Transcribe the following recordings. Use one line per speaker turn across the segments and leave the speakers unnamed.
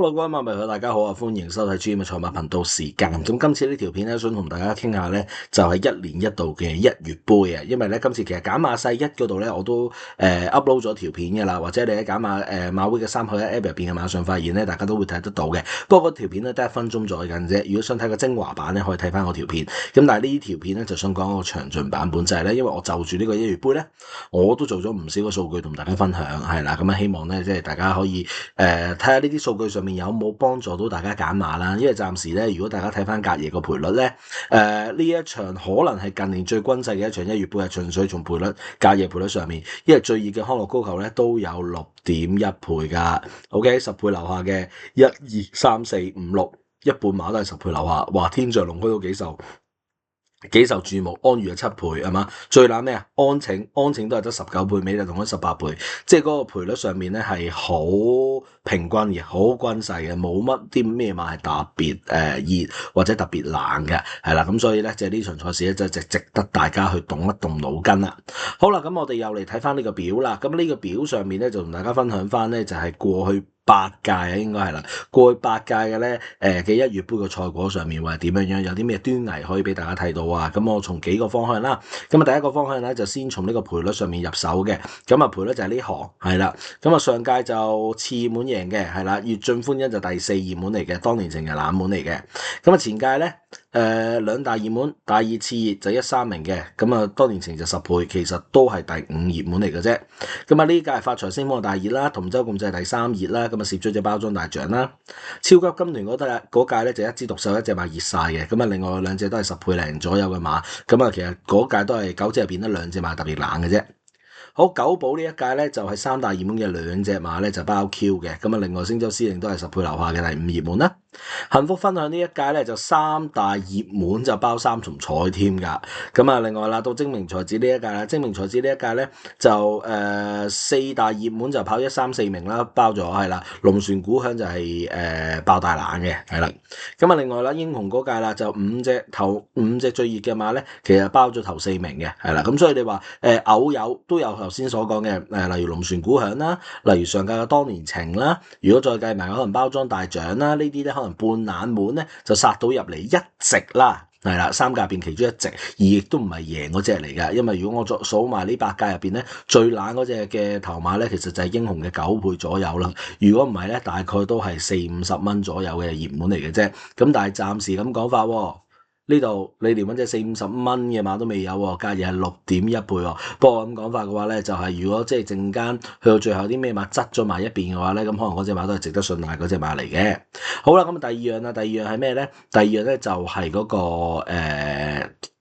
Hello，各位馬迷朋友，大家好啊！歡迎收睇 GM 嘅賽馬頻道時間。咁今次呢條片咧，想同大家傾下咧，就係一年一度嘅1月杯啊。因為咧，今次其實揀馬世一嗰度咧，我都upload 咗條片嘅啦，或者你喺揀馬會嘅3號1 App 入邊嘅馬上發現咧，大家都會睇得到嘅。不過嗰條片咧得1分鐘左右啫。如果想睇個精華版咧，可以睇翻我條片。咁但係呢條片咧就想講個詳盡版本，就係咧，因為我就住呢個1月杯咧，我都做咗唔少嘅數據同大家分享，係啦。咁啊，希望咧即係大家可以睇下呢啲數據上面有冇幫助到大家揀馬啦。因為暫時咧，如果大家睇翻隔夜個賠率咧，呢一場可能係近年最均勢嘅一場1月杯，係純粹從賠率隔夜賠率上面，因為最熱嘅康樂高球咧都有6.1倍噶。OK， 10倍樓下嘅1、2、3、4、5、6，一半馬都係10倍樓下。哇，天象龍區都幾受注目，安裕係7倍係嘛？最冷咩啊？安晴都係得19倍，美麗同佢18倍，即係嗰個賠率上面咧係好平均嘅，好均勢嘅，冇乜啲咩馬係特別熱或者特別冷嘅，係啦。咁所以咧，即係呢場賽事咧就值得大家去動一動腦筋啦。好啦，咁我哋又嚟睇翻呢個表啦。咁呢個表上面咧就同大家分享翻咧，就係過去8屆啊，應該係啦。過去8屆嘅咧，嘅1月杯嘅賽果上面會係點樣？有啲咩端倪可以俾大家睇到啊？咁我從幾個方向啦。咁啊，第一個方向咧就先從呢個賠率上面入手嘅。咁啊，賠率就係呢行係啦。咁啊，上屆就次滿贏嘅係啦，越進歡欣就第4熱門嚟嘅，當年情係冷門嚟嘅。咁啊，前屆咧兩大熱門，大二次熱就1、3名嘅。咁啊，當年情就10倍，其實都係第5熱門嚟嘅啫。咁啊，呢屆發財星芒大熱啦，同州共濟第3熱啦。咁啊，攝咗隻包裝大獎啦。超級金團嗰屆咧就一枝獨秀，一隻馬熱晒嘅。咁啊，另外兩隻都係10倍零左右嘅馬。咁啊，其實嗰屆都係9隻入邊得2隻馬特別冷嘅啫。好，九寶呢一屆咧就係3大熱門嘅2隻馬咧就包 Q 嘅。咁啊，另外星洲司令都係10倍樓下嘅第5熱門啦。幸福分享呢一屆咧就3大熱門就包3重彩添噶。咁啊，另外啦到精明才子呢一屆啦，精明才子呢一屆咧就4大熱門就跑1、3、4名啦，包咗係啦。龍船鼓響就係爆大冷嘅，係啦。咁啊，另外啦英雄嗰屆啦就頭五隻最熱嘅馬咧，其實包咗頭4名嘅，係啦。咁所以你話偶有都有頭先所講嘅例如龍船鼓響啦，例如上屆嘅當年情啦，如果再計埋可能包裝大獎啦，呢啲咧可能半冷門咧就殺到入嚟一席啦，係啦，3屆入邊其中1席，而亦都唔係贏嗰隻嚟噶。因為如果我數埋呢8屆入邊咧，最冷嗰隻嘅頭馬咧，其實就係英雄嘅9倍左右啦。如果唔係咧，大概都係40-50蚊左右嘅熱門嚟嘅啫。咁但係暫時咁講法喎。呢度你連揾隻40-50蚊嘅馬都未有喎，隔夜係6.1倍喎。不過咁講法嘅話咧，就係如果即係陣間去到最後啲咩馬執咗埋一邊嘅話咧，咁可能嗰隻馬都係值得信賴嗰隻馬嚟嘅。好啦，咁第二樣係咩咧？第二樣咧就係嗰個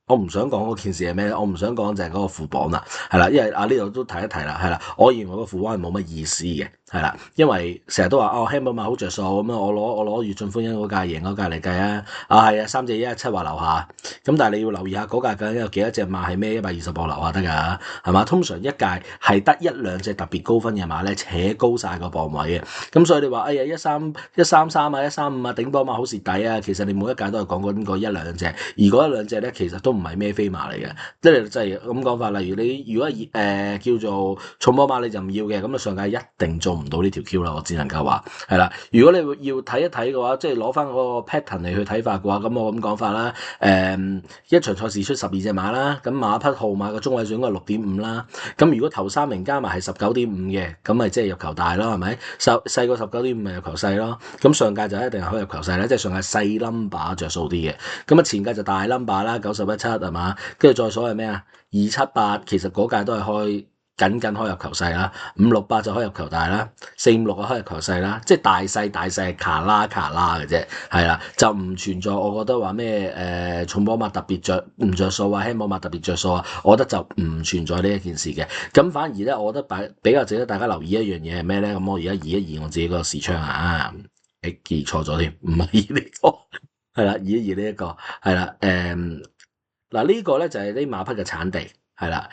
我唔想講嗰件事係咩咧？我唔想講就係嗰個副榜啦，係啦，因為呢度都提一提啦，係啦，我認為個副榜係冇乜意思嘅。係啦，因為成日都話輕寶馬好着數咁啊，我攞越進歡欣嗰屆贏嗰屆嚟計啊，係啊3隻117話樓下，咁但係你要留意下嗰屆究竟有幾多隻馬係咩120磅樓下得㗎，係嘛？通常一屆係得1、2隻特別高分嘅馬咧，扯高晒個磅位嘅，咁所以你話哎呀133啊135啊頂波馬好蝕底啊，其實你每一屆都係講緊嗰1、2隻，而嗰1、2隻咧其實都唔係咩飛馬嚟嘅，即係咁講法。例如你如果叫做重波馬你就唔要嘅，咁啊上屆一定做唔到呢條 Q 啦，我只能夠話係啦。如果你要睇一睇嘅話，即係攞翻嗰個 pattern 嚟去睇法嘅話，咁我咁講法啦。一場賽事出12隻馬啦，咁馬匹號碼嘅中位數應該係6.5啦。咁如果頭3名加埋係19.5嘅，咁咪即係入球大咯，係咪？細過19.5咪入球細咯。咁上屆就一定係可以入球細啦，即係上屆細 number 着數啲嘅。咁啊前屆就大 number 啦，90、17係嘛？跟住再所謂咩啊？2、7、8其實嗰屆都係僅開入球細啦，5、6、8就開入球大啦，4、5、6啊開入球細啦，即係大細卡拉嘅啫，係啦，就唔存在我覺得話咩重波馬特別唔着數啊，輕波馬特別着數啊，我覺得就唔存在呢一件事嘅。咁反而咧，我覺得比較值得大家留意一樣嘢係咩咧？咁我而家移一移我自己個視窗啊，移錯咗添，唔係移呢個，係啦，移一移呢一個，係啦，嗱呢個咧就係啲馬匹嘅產地。係啦，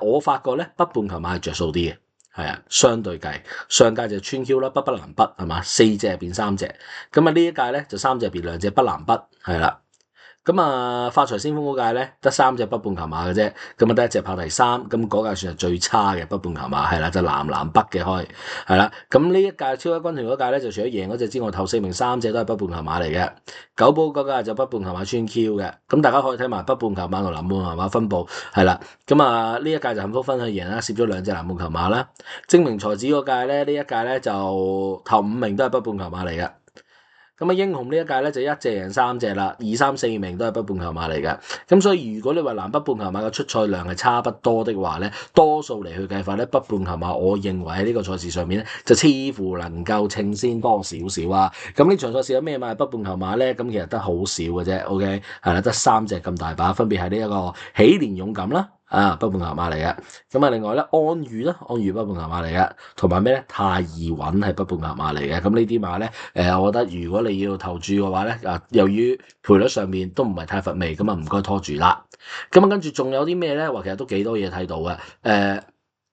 我發覺咧北半球馬係着數啲嘅，係啊，相對計上屆就川 Q 啦，北南北係嘛，4隻入邊3隻，咁啊呢一屆咧就3隻入邊2隻北南北，係啦，咁啊，發財先鋒嗰屆咧得3隻北半球馬嘅啫，咁啊得一隻跑第3，咁嗰屆算係最差嘅北半球馬，係啦，就南北嘅開，係啦。咁呢一屆超級軍團嗰屆咧，就除咗贏嗰隻之外，頭4名3隻都係北半球馬嚟嘅。九寶嗰屆就北半球馬穿 Q 嘅，咁大家可以睇埋北半球馬同南半球馬分佈，係啦。咁啊呢一屆就幸福分去贏啦，攝咗2隻南半球馬啦。精明才子嗰屆咧，呢一屆咧就頭5名都係北半球馬嚟嘅。咁啊，英雄呢一屆咧就1隻贏3隻啦，2、3、4名都係北半球馬嚟嘅。咁所以如果你話南北半球馬嘅出賽量係差不多的話咧，多數嚟去計法咧，北半球馬我認為喺呢個賽事上面咧，就似乎能夠稱先多少少啊。咁呢場賽事有咩馬係北半球馬咧？咁其實得好少嘅啫。OK， 係啦，得3隻咁大把，分別係呢一個喜連勇敢啦。北半球馬嚟嘅，咁啊另外咧安裕啦，安裕北半球馬嚟嘅，同埋咩咧太易穩係北半球馬嚟嘅，咁呢啲馬咧，我覺得如果你要投注嘅話咧，由於賠率上面都唔係太乏味，咁啊唔該拖住啦。咁啊跟住仲有啲咩咧？話其實都幾多嘢睇到嘅，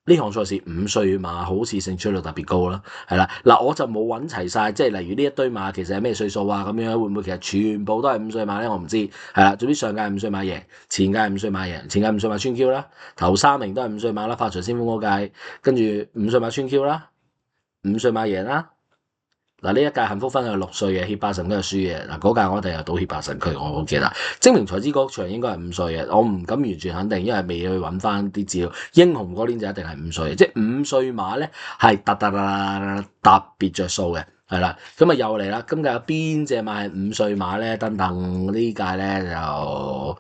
呢項賽事5歲馬好似勝出率特別高啦，係啦，嗱我就冇揾齊晒，即係例如呢一堆馬其實係咩歲數啊咁樣，會唔會其實全部都係5歲馬咧？我唔知，係啦，總之上屆5歲馬贏，前屆5歲馬贏，前屆5歲馬穿 Q 啦，頭3名都係5歲馬啦，發財先鋒嗰屆，跟住5歲馬穿 Q 啦，5歲馬贏啦。嗱呢一屆幸福分係6歲嘅，協霸神都係輸嘅。嗱嗰屆我哋又賭協霸神區，我好記得。精明才子嗰場應該係5歲嘅，我唔敢完全肯定，因為未去揾翻啲資料。英雄嗰年就一定係5歲嘅，即係5歲馬咧係特別着數嘅，係啦。咁啊又嚟啦，今屆有邊隻馬係5歲馬咧？等等呢屆咧就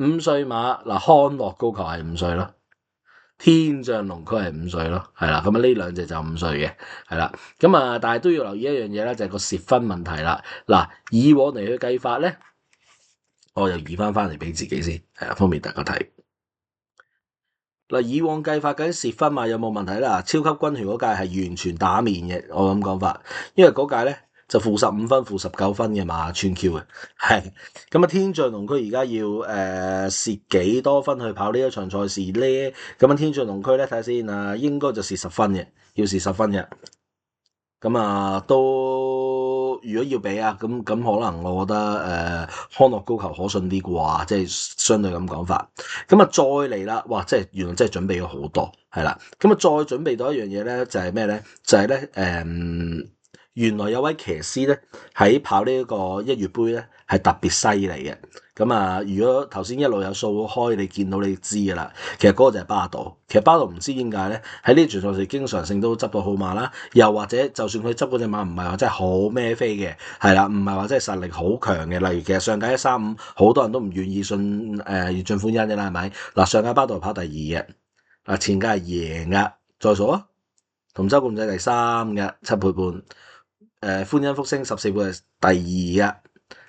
5歲馬，嗱康樂高球係5歲咯。天象龍區係5歲咯，係啦，咁啊呢2隻就5歲嘅，係啦，咁啊但係都要留意一樣嘢咧，就係個蝕分問題啦。嗱，以往嚟去計法咧，我又移翻嚟俾自己先，係啊，方便大家睇。嗱，以往計法究竟蝕分馬有冇問題啦？超級軍團嗰屆係完全打面嘅，我咁講法，因為嗰屆咧就-15分、-19分嘅馬穿 Q 嘅，係咁啊！天象龍區而家要蝕幾多分去跑呢一場賽事咧？咁啊，天象龍區咧睇下先啊，應該就蝕10分嘅，要蝕10分嘅。咁啊，都如果要比啊，咁可能我覺得康樂高球可信啲啩，即係相對咁講法。咁啊，再嚟啦，哇！即係原來真係準備咗好多，係啦。咁啊，再準備到一樣嘢咧，就係咩咧？就係咧原來有位騎師咧喺跑呢一個1月杯咧係特別犀利嘅。咁啊，如果頭先一路有掃開，你見到你知噶啦。其實嗰個就係巴道。其實巴道唔知點解咧，喺呢場賽事經常性都執到好馬啦。又或者就算佢執嗰隻馬唔係話真係好孭飛嘅，係啦，唔係話真係實力好強嘅。例如其實上屆135好多人都唔願意信葉進歡欣嘅啦，係咪？嗱，上屆巴道跑第2嘅，嗱前屆係贏噶，再數啊，同洲共濟第3嘅7倍半，歡欣福星14倍係第2嘅。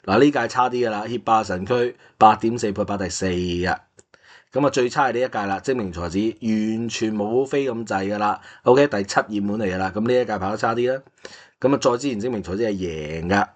嗱呢屆差啲噶啦，協霸神區8.4倍跑第4嘅，咁啊最差係呢一屆啦，精明才子完全冇飛咁滯噶啦 ，OK 第7熱門嚟噶啦，咁呢一屆跑得差啲啦，咁啊再之前精明才子係贏噶，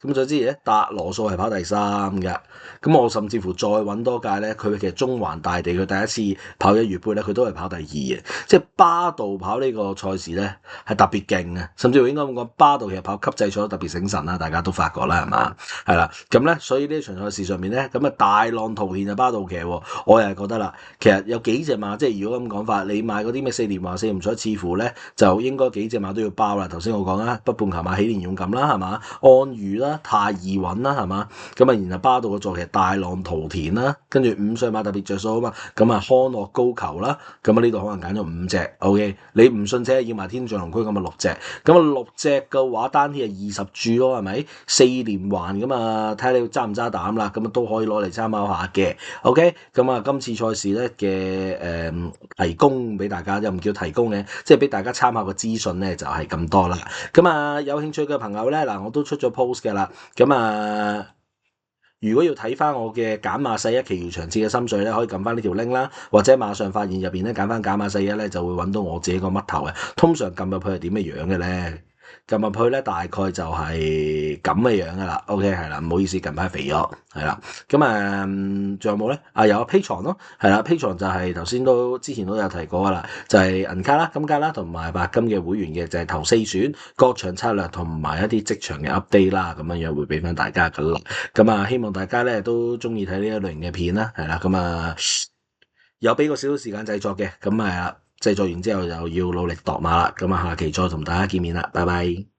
咁再之前咧達羅素係跑第3嘅，咁我甚至乎再揾多屆咧，佢其實中環大地佢第一次跑1月杯咧，佢都係跑第2嘅，即係巴道跑呢個賽事咧係特別勁嘅，甚至乎應該咁講，巴道其實跑級制賽都特別醒神啦，大家都發覺啦，係嘛？係啦，咁咧所以呢場賽事上面咧，咁啊大浪淘現啊巴道騎，我又係覺得啦，其實有幾隻馬，即係如果咁講法，你買嗰啲咩4連華4唔彩，似乎咧就應該幾隻馬都要包啦。頭先我講啦，北半球馬喜連勇敢啦，係嘛？安裕啦，太易穩啦，係嘛？咁啊，然後巴道嘅座騎大浪淘田啦，跟住5歲馬特別着數啊嘛，咁啊康樂高球啦，咁啊呢度可能揀咗5隻 ，OK， 你唔信且要埋天象龍區咁啊6隻，咁啊6隻嘅話單天係20注咯，係咪？4連環咁啊，睇下你揸唔揸膽啦，咁啊都可以攞嚟參考下嘅 ，OK， 咁啊今次賽事咧嘅提供俾大家，又唔叫提供嘅，即係俾大家參考嘅資訊咧就係咁多啦。咁啊有興趣嘅朋友咧，嗱我都出咗 post 嘅啦，咁啊如果要睇翻我嘅減碼世一期餘場次嘅心水咧，可以撳翻呢條 link 啦，或者馬上發現入邊咧揀翻減碼世一咧，就會揾到我自己個乜頭嘅。通常撳入去係點嘅樣嘅咧？撳入去咧大概就係咁嘅樣噶啦。OK 係啦，唔好意思，近排肥咗係啦。咁仲有冇咧？有 Patreon 咯，係啦，Patreon就係頭先之前都有提過噶啦，就係銀卡啦、金卡啦同埋白金嘅會員嘅，就係頭4選各場策略同埋一啲職場嘅 update 啦，咁樣樣會俾翻大家噶啦。咁希望大家咧都中意睇呢一類型嘅片啦，係啦，有俾個少少時間製作嘅，製作完之後又要努力度馬啦。下期再同大家見面啦，拜拜。